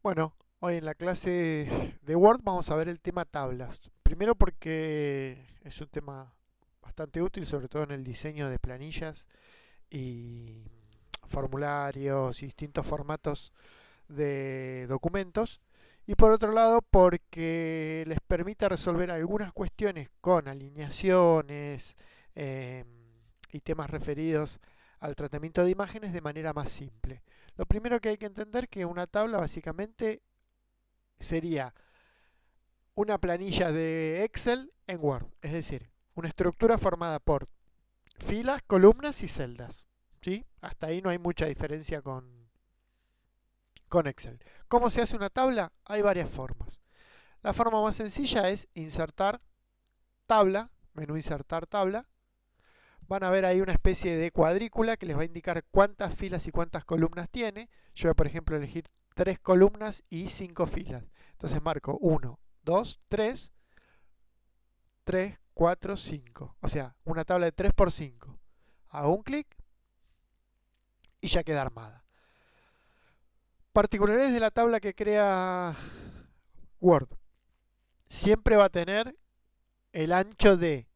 Bueno, hoy en la clase de Word vamos a ver el tema tablas. Primero porque es un tema bastante útil, sobre todo en el diseño de planillas y formularios y distintos formatos de documentos. Y por otro lado porque les permite resolver algunas cuestiones con alineaciones eh, y temas referidos al tratamiento de imágenes de manera más simple. Lo primero que hay que entender es que una tabla básicamente sería una planilla de Excel en Word, es decir, una estructura formada por filas, columnas y celdas. ¿Sí? Hasta ahí no hay mucha diferencia con Excel. ¿Cómo se hace una tabla? Hay varias formas. La forma más sencilla es insertar tabla, menú insertar tabla. Van a ver ahí una especie de cuadrícula que les va a indicar cuántas filas y cuántas columnas tiene. Yo voy, por ejemplo, a elegir 3 columnas y 5 filas. Entonces marco 1, 2, 3, 3, 4, 5. O sea, una tabla de 3 por 5. Hago un clic y ya queda armada. Particularidades de la tabla que crea Word. Siempre va a tener el ancho de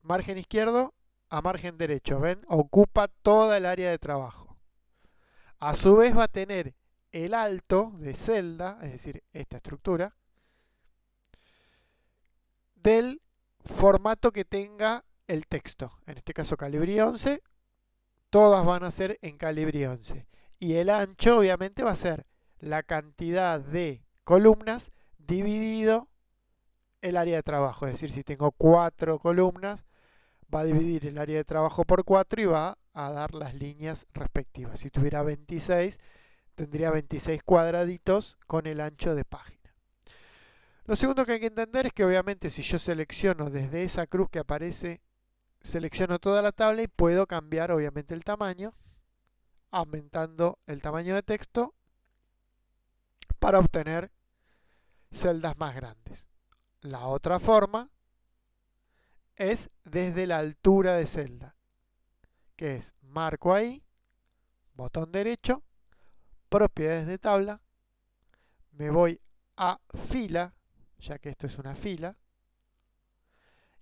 margen izquierdo a margen derecho. ¿Ven? Ocupa toda el área de trabajo. A su vez va a tener el alto de celda, es decir, esta estructura, del formato que tenga el texto. En este caso Calibri 11, todas van a ser en Calibri 11. Y el ancho obviamente va a ser la cantidad de columnas dividido el área de trabajo. Es decir, si tengo 4 columnas, va a dividir el área de trabajo por 4 y va a dar las líneas respectivas. Si tuviera 26, tendría 26 cuadraditos con el ancho de página. Lo segundo que hay que entender es que obviamente si yo selecciono desde esa cruz que aparece, selecciono toda la tabla y puedo cambiar obviamente el tamaño, aumentando el tamaño de texto para obtener celdas más grandes. La otra forma es desde la altura de celda, que es marco ahí, botón derecho, propiedades de tabla, me voy a fila, ya que esto es una fila,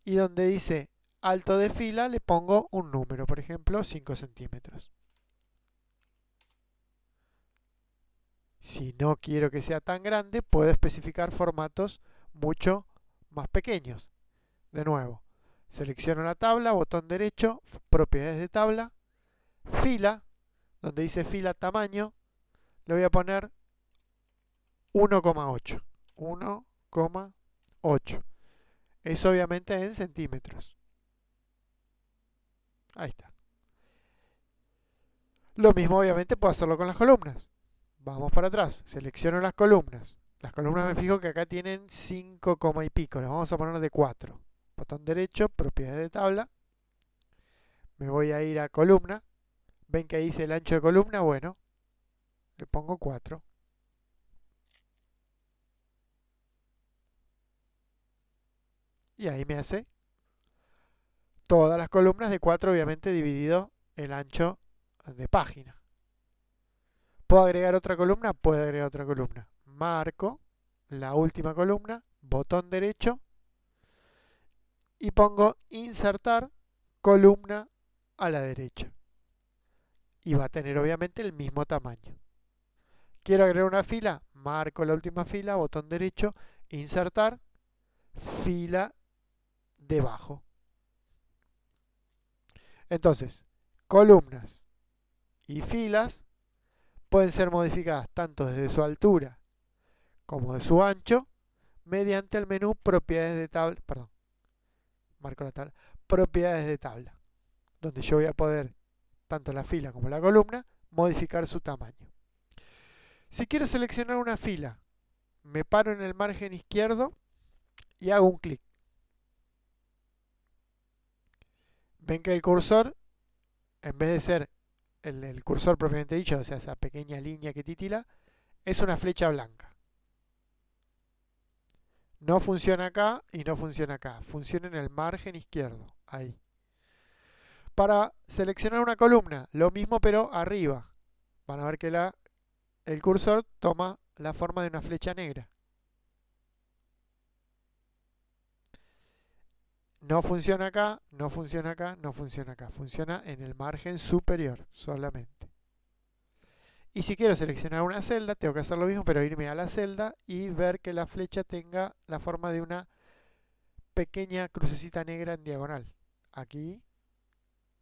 y donde dice alto de fila le pongo un número, por ejemplo 5 centímetros. Si no quiero que sea tan grande, puedo especificar formatos mucho más pequeños. De nuevo, selecciono la tabla, botón derecho, propiedades de tabla, fila, donde dice fila tamaño, le voy a poner 1,8. 1,8. Es obviamente en centímetros. Ahí está. Lo mismo obviamente puedo hacerlo con las columnas. Vamos para atrás, selecciono las columnas. Las columnas me fijo que acá tienen 5, y pico. Las vamos a poner de 4. Botón derecho, propiedades de tabla. Me voy a ir a columna. ¿Ven que ahí dice el ancho de columna? Bueno, le pongo 4. Y ahí me hace todas las columnas de 4, obviamente dividido el ancho de página. ¿Puedo agregar otra columna? Puedo agregar otra columna. Marco la última columna, botón derecho y pongo insertar columna a la derecha. Y va a tener obviamente el mismo tamaño. Quiero agregar una fila, marco la última fila, botón derecho, insertar, fila debajo. Entonces, columnas y filas pueden ser modificadas tanto desde su altura como de su ancho mediante el menú propiedades de tabla, perdón, marco la tabla, propiedades de tabla, donde yo voy a poder, tanto la fila como la columna, modificar su tamaño. Si quiero seleccionar una fila, me paro en el margen izquierdo y hago un clic. Ven que el cursor, en vez de ser el cursor propiamente dicho, o sea, esa pequeña línea que titila, es una flecha blanca. No funciona acá y no funciona acá. Funciona en el margen izquierdo, ahí. Para seleccionar una columna, lo mismo pero arriba. Van a ver que la el cursor toma la forma de una flecha negra. No funciona acá, no funciona acá, no funciona acá. Funciona en el margen superior solamente. Y si quiero seleccionar una celda, tengo que hacer lo mismo, pero irme a la celda y ver que la flecha tenga la forma de una pequeña crucecita negra en diagonal. Aquí,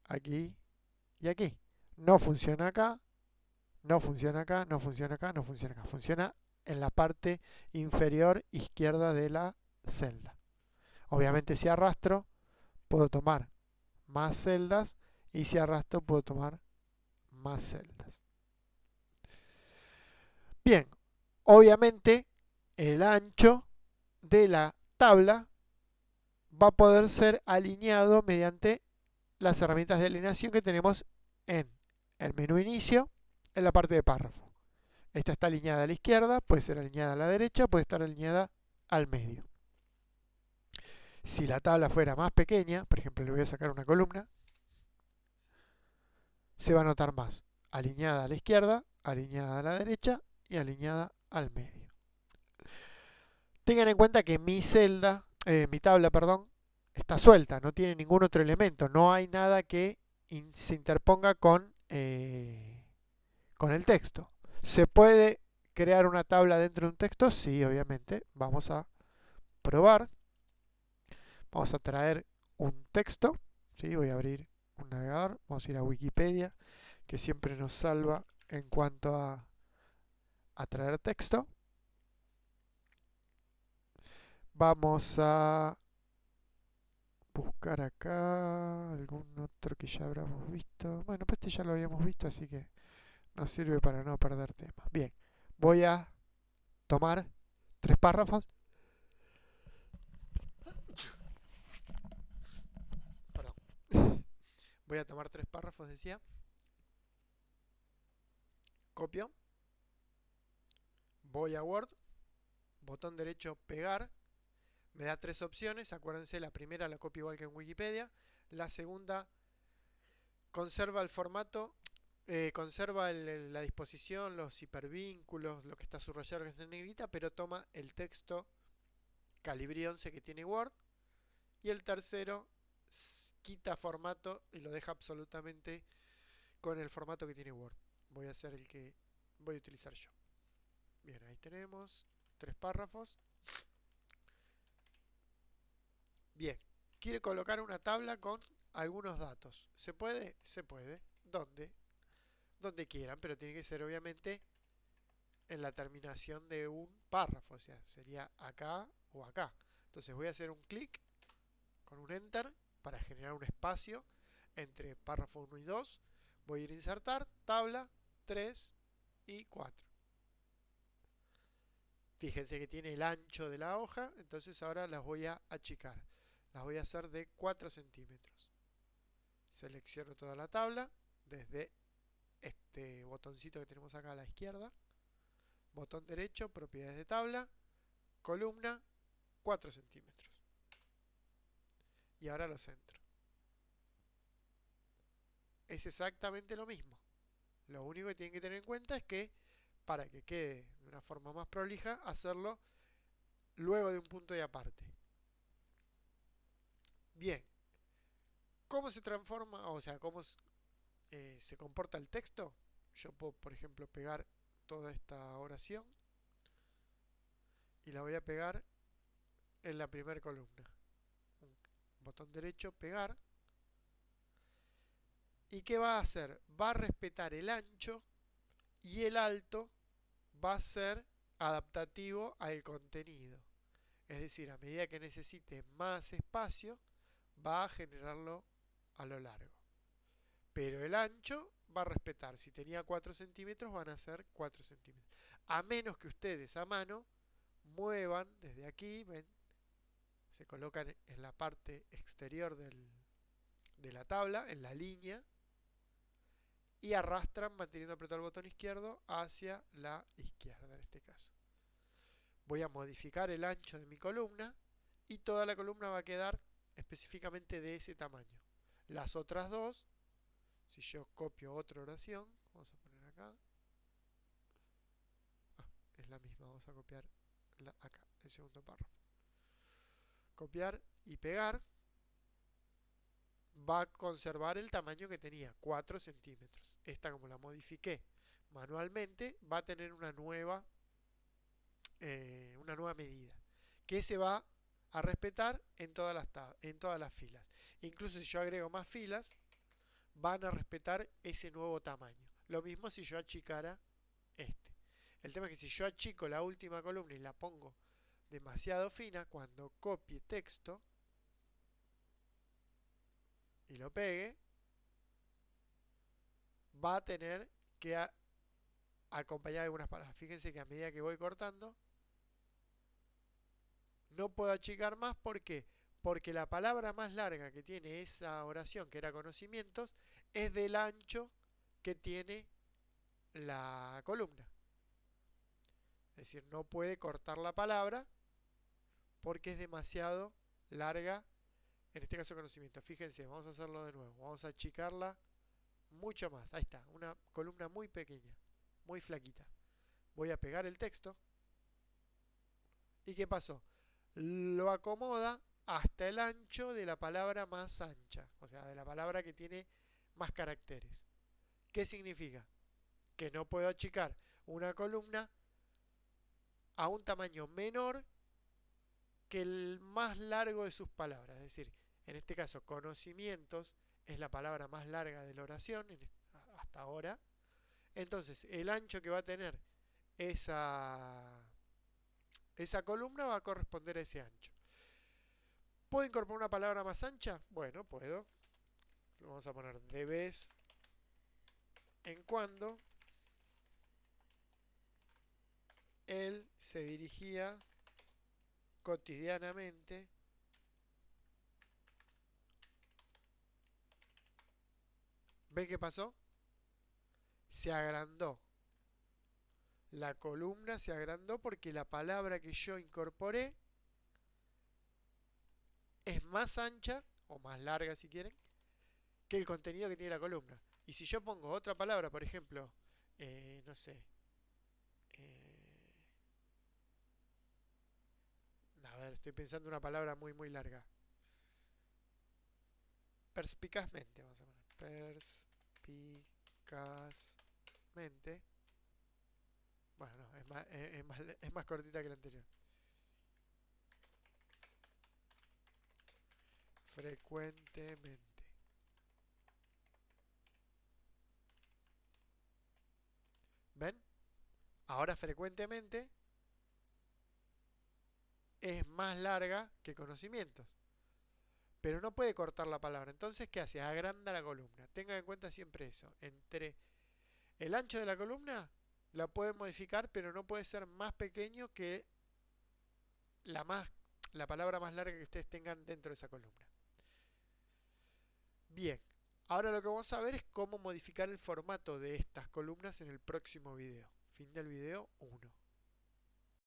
aquí y aquí. No funciona acá, no funciona acá, no funciona acá, no funciona acá. Funciona en la parte inferior izquierda de la celda. Obviamente si arrastro, puedo tomar más celdas y si arrastro, puedo tomar más celdas. Bien, obviamente el ancho de la tabla va a poder ser alineado mediante las herramientas de alineación que tenemos en el menú inicio, en la parte de párrafo. Esta está alineada a la izquierda, puede ser alineada a la derecha, puede estar alineada al medio. Si la tabla fuera más pequeña, por ejemplo le voy a sacar una columna, se va a notar más. Alineada a la izquierda, alineada a la derecha y alineada al medio. Tengan en cuenta que mi tabla, perdón, está suelta, no tiene ningún otro elemento, no hay nada que se interponga con el texto. ¿Se puede crear una tabla dentro de un texto? Sí, obviamente. Vamos a probar. Vamos a traer un texto. ¿Sí? Voy a abrir un navegador. Vamos a ir a Wikipedia, que siempre nos salva en cuanto a traer texto. Vamos a buscar acá algún otro que ya habramos visto. Bueno, pues este ya lo habíamos visto, así que nos sirve para no perder tema. Bien, voy a tomar 3 párrafos. Perdón. Voy a tomar 3 párrafos, decía. Copio. Voy a Word. Botón derecho, pegar. Me da 3 opciones. Acuérdense, la primera la copio igual que en Wikipedia. La segunda conserva el formato, conserva la disposición, los hipervínculos, lo que está subrayado, lo que está en negrita, pero toma el texto Calibri 11 que tiene Word. Y el tercero quita formato y lo deja absolutamente con el formato que tiene Word. Voy a hacer el que voy a utilizar yo. Bien, ahí tenemos 3 párrafos. Bien, quiere colocar una tabla con algunos datos. ¿Se puede? Se puede. ¿Dónde? Donde quieran, pero tiene que ser obviamente en la terminación de un párrafo, o sea, sería acá o acá. Entonces voy a hacer un clic con un enter para generar un espacio entre párrafo 1 y 2. Voy a ir a insertar, tabla 3 y 4. Fíjense que tiene el ancho de la hoja, entonces ahora las voy a achicar. Las voy a hacer de 4 centímetros. Selecciono toda la tabla desde este botoncito que tenemos acá a la izquierda. Botón derecho, propiedades de tabla, columna, 4 centímetros. Y ahora lo centro. Es exactamente lo mismo. Lo único que tienen que tener en cuenta es que para que quede de una forma más prolija, hacerlo luego de un punto y aparte. Bien, ¿cómo se transforma? O sea, ¿cómo se comporta el texto? Yo puedo, por ejemplo, pegar toda esta oración y la voy a pegar en la primera columna. Un botón derecho, pegar. ¿Y qué va a hacer? Va a respetar el ancho y el alto va a ser adaptativo al contenido. Es decir, a medida que necesite más espacio, va a generarlo a lo largo. Pero el ancho va a respetar. Si tenía 4 centímetros, van a ser 4 centímetros. A menos que ustedes a mano muevan desde aquí, ven, se colocan en la parte exterior de la tabla, en la línea, y arrastran manteniendo apretado el botón izquierdo hacia la izquierda en este caso. Voy a modificar el ancho de mi columna y toda la columna va a quedar específicamente de ese tamaño. Las otras dos, si yo copio otra oración, vamos a poner acá, misma. Vamos a copiar acá, el segundo párrafo. Copiar y pegar. Va a conservar el tamaño que tenía, 4 centímetros. Esta, como la modifiqué manualmente, va a tener una nueva medida que se va a respetar en todas las filas. Incluso si yo agrego más filas, van a respetar ese nuevo tamaño. Lo mismo si yo achicara este. El tema es que si yo achico la última columna y la pongo demasiado fina, cuando copie texto y lo pegue, va a tener que acompañar algunas palabras. Fíjense que a medida que voy cortando, no puedo achicar más. ¿Por qué? Porque la palabra más larga que tiene esa oración, que era conocimientos, es del ancho que tiene la columna. Es decir, no puede cortar la palabra porque es demasiado larga, en este caso conocimiento. Fíjense, vamos a hacerlo de nuevo. Vamos a achicarla mucho más. Ahí está, una columna muy pequeña, muy flaquita. Voy a pegar el texto. ¿Y qué pasó? Lo acomoda hasta el ancho de la palabra más ancha, o sea, de la palabra que tiene más caracteres. ¿Qué significa? Que no puedo achicar una columna a un tamaño menor que el más largo de sus palabras. Es decir, en este caso, conocimientos es la palabra más larga de la oración hasta ahora. Entonces, el ancho que va a tener esa columna va a corresponder a ese ancho. ¿Puedo incorporar una palabra más ancha? Bueno, puedo. Vamos a poner de vez en cuando él se dirigía cotidianamente ¿ven qué pasó? Se agrandó. La columna se agrandó porque la palabra que yo incorporé es más ancha, o más larga si quieren, que el contenido que tiene la columna. Y si yo pongo otra palabra, por ejemplo, no sé, eh, a ver, estoy pensando una palabra muy muy larga. Perspicazmente, vamos a poner. Perspicazmente. Bueno, no, es más cortita que la anterior. Frecuentemente. ¿Ven? Ahora frecuentemente es más larga que conocimientos. Pero no puede cortar la palabra. Entonces, ¿qué hace? Agranda la columna. Tengan en cuenta siempre eso. Entre el ancho de la columna la pueden modificar, pero no puede ser más pequeño que la, la palabra más larga que ustedes tengan dentro de esa columna. Bien, ahora lo que vamos a ver es cómo modificar el formato de estas columnas en el próximo video. Fin del video 1.